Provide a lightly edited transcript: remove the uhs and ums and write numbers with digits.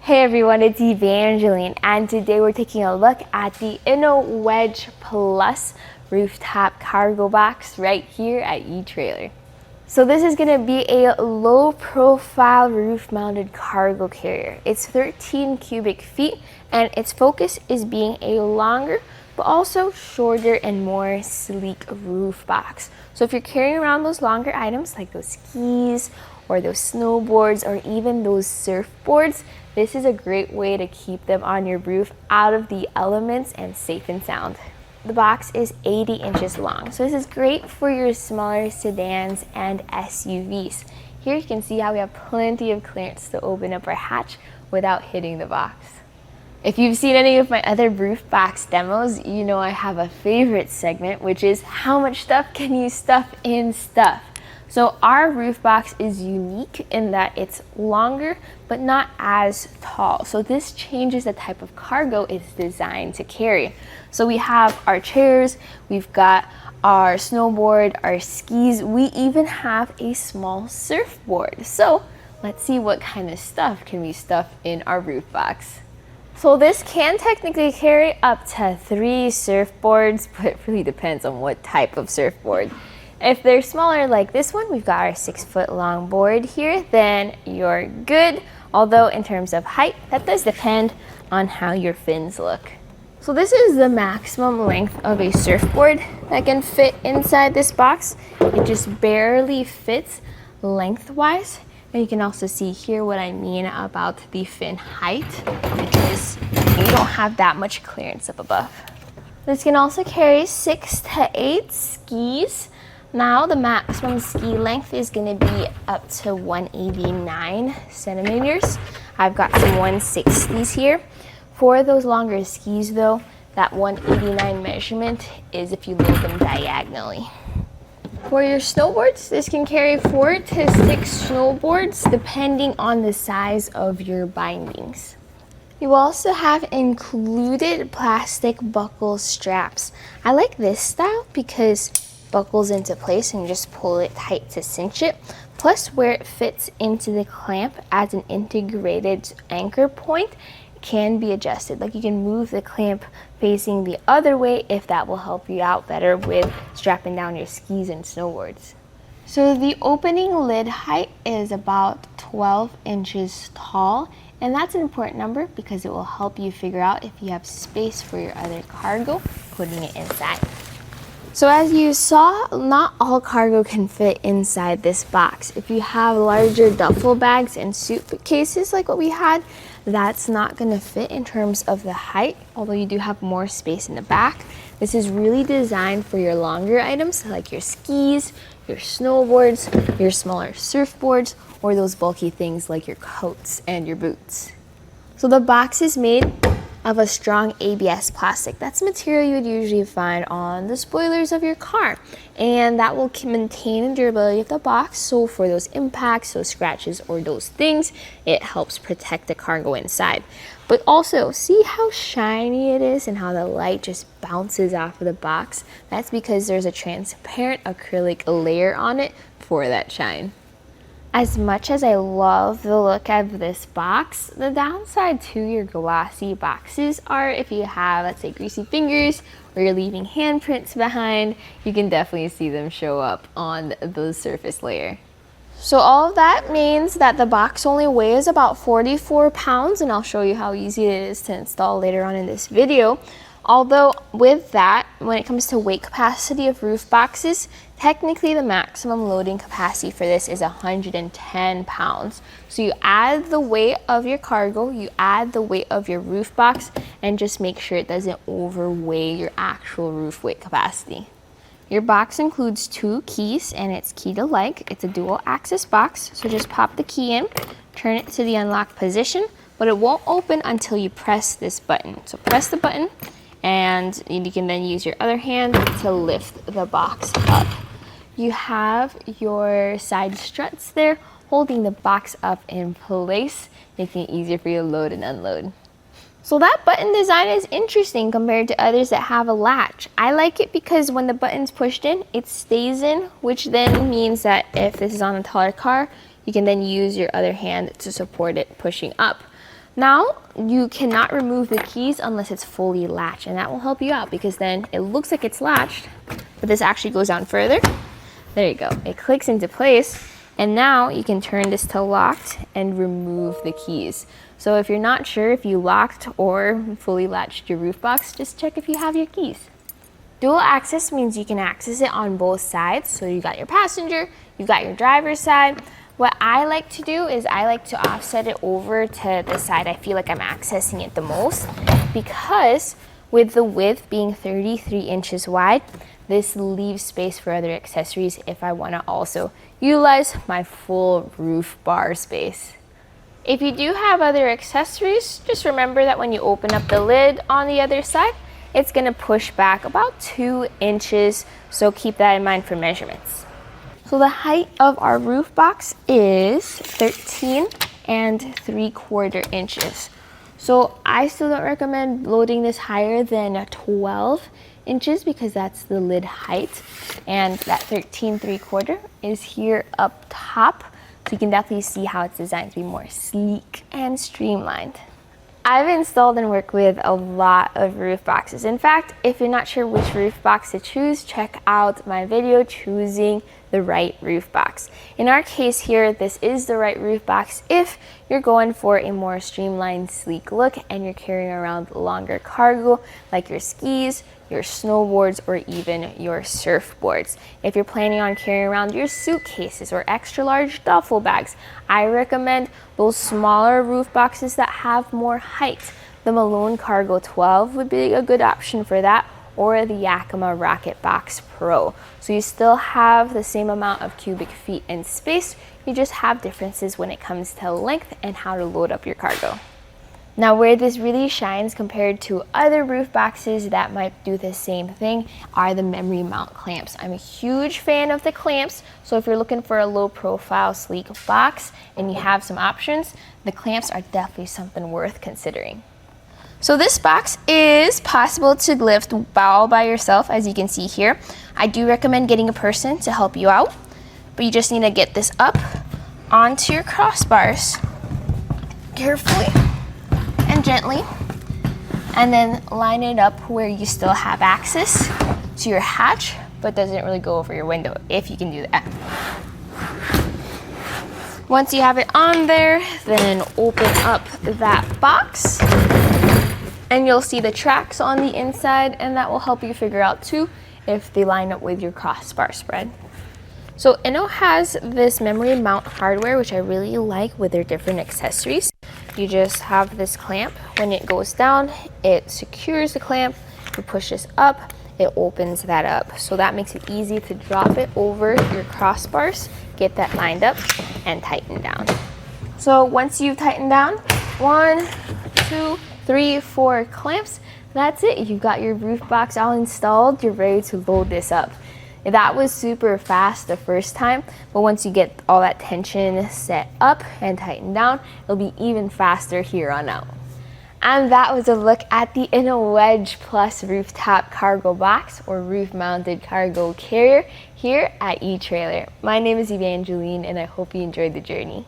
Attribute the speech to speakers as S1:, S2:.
S1: Hey everyone, it's Evangeline, and today we're taking a look at the Inno Wedge Plus Rooftop Cargo Box right here at etrailer. So this is going to be a low-profile roof-mounted cargo carrier. It's 13 cubic feet, and its focus is being a longer, but also shorter and more sleek roof box. So if you're carrying around those longer items like those skis or those snowboards or even those surfboards, this is a great way to keep them on your roof out of the elements and safe and sound. The box is 80 inches long, so this is great for your smaller sedans and SUVs. Here you can see how we have plenty of clearance to open up our hatch without hitting the box. If you've seen any of my other roof box demos, you know I have a favorite segment, which is how much stuff can you stuff in stuff? So our roof box is unique in that it's longer, but not as tall. So this changes the type of cargo it's designed to carry. So we have our chairs, we've got our snowboard, our skis, we even have a small surfboard. So let's see what kind of stuff can we stuff in our roof box. So this can technically carry up to 3 surfboards, but it really depends on what type of surfboard. If they're smaller like this one, we've got our 6-foot long board here, then you're good. Although in terms of height, that does depend on how your fins look. So this is the maximum length of a surfboard that can fit inside this box. It just barely fits lengthwise. And you can also see here what I mean about the fin height, because you don't have that much clearance up above. This can also carry 6 to 8 skis. Now the maximum ski length is going to be up to 189 centimeters. I've got some 160s here. For those longer skis though, that 189 measurement is if you load them diagonally. For your snowboards, this can carry 4 to 6 snowboards depending on the size of your bindings. You also have included plastic buckle straps. I like this style because buckles into place and you just pull it tight to cinch it. Plus, where it fits into the clamp as an integrated anchor point can be adjusted. Like you can move the clamp facing the other way if that will help you out better with strapping down your skis and snowboards. So the opening lid height is about 12 inches tall, and that's an important number because it will help you figure out if you have space for your other cargo, putting it inside. So as you saw, not all cargo can fit inside this box. If you have larger duffel bags and suitcases like what we had, that's not going to fit in terms of the height, although you do have more space in the back. This is really designed for your longer items like your skis, your snowboards, your smaller surfboards, or those bulky things like your coats and your boots. So the box is made of a strong ABS plastic. That's a material you would usually find on the spoilers of your car, and that will maintain the durability of the box. So for those impacts, those scratches, or those things, it helps protect the cargo inside. But also, see how shiny it is and how the light just bounces off of the box? That's because there's a transparent acrylic layer on it for that shine. As much as I love the look of this box, the downside to your glossy boxes are if you have, let's say, greasy fingers or you're leaving handprints behind, you can definitely see them show up on the surface layer. So all of that means that the box only weighs about 44 pounds, and I'll show you how easy it is to install later on in this video. Although with that, when it comes to weight capacity of roof boxes, technically the maximum loading capacity for this is 110 pounds. So you add the weight of your cargo, you add the weight of your roof box, and just make sure it doesn't overweigh your actual roof weight capacity. Your box includes 2 keys, and it's key to like. It's a dual access box, so just pop the key in, turn it to the unlock position, but it won't open until you press this button. So press the button, and you can then use your other hand to lift the box up. You have your side struts there holding the box up in place, making it easier for you to load and unload. So that button design is interesting compared to others that have a latch. I like it because when the button's pushed in, it stays in, which then means that if this is on a taller car, you can then use your other hand to support it pushing up. Now, you cannot remove the keys unless it's fully latched, and that will help you out because then it looks like it's latched, but this actually goes down further. There you go. It clicks into place, and now you can turn this to locked and remove the keys. So if you're not sure if you locked or fully latched your roof box, just check if you have your keys. Dual access means you can access it on both sides. So you got your passenger, you got your driver's side. What I like to do is I like to offset it over to the side I feel like I'm accessing it the most, because with the width being 33 inches wide, this leaves space for other accessories if I want to also utilize my full roof bar space. If you do have other accessories, just remember that when you open up the lid on the other side, it's going to push back about 2 inches, so keep that in mind for measurements. So the height of our roof box is 13 3/4 inches. So I still don't recommend loading this higher than 12 inches because that's the lid height. And that 13 3/4 is here up top. So you can definitely see how it's designed to be more sleek and streamlined. I've installed and worked with a lot of roof boxes. In fact, if you're not sure which roof box to choose, check out my video choosing the right roof box. In our case here, this is the right roof box if you're going for a more streamlined, sleek look and you're carrying around longer cargo like your skis, your snowboards, or even your surfboards. If you're planning on carrying around your suitcases or extra large duffel bags, I recommend those smaller roof boxes that have more height. The Malone Cargo 12 would be a good option for that, or the Yakima Rocket Box Pro. So you still have the same amount of cubic feet and space, you just have differences when it comes to length and how to load up your cargo. Now, where this really shines compared to other roof boxes that might do the same thing are the memory mount clamps. I'm a huge fan of the clamps, so if you're looking for a low profile, sleek box and you have some options, the clamps are definitely something worth considering. So this box is possible to lift all by yourself, as you can see here. I do recommend getting a person to help you out, but you just need to get this up onto your crossbars carefully and gently, and then line it up where you still have access to your hatch, but doesn't really go over your window, if you can do that. Once you have it on there, then open up that box, and you'll see the tracks on the inside, and that will help you figure out too if they line up with your crossbar spread. So Inno has this memory mount hardware, which I really like with their different accessories. You just have this clamp. When it goes down, it secures the clamp. You push this up, it opens that up. So that makes it easy to drop it over your crossbars, get that lined up, and tighten down. So once you've tightened down, 1, 2, 3, 4 clamps, that's it. You've got your roof box all installed. You're ready to load this up. That was super fast the first time, but once you get all that tension set up and tightened down, it'll be even faster here on out. And that was a look at the Inno Wedge Plus Rooftop Cargo Box, or Roof Mounted Cargo Carrier, here at eTrailer. My name is Evangeline, and I hope you enjoyed the journey.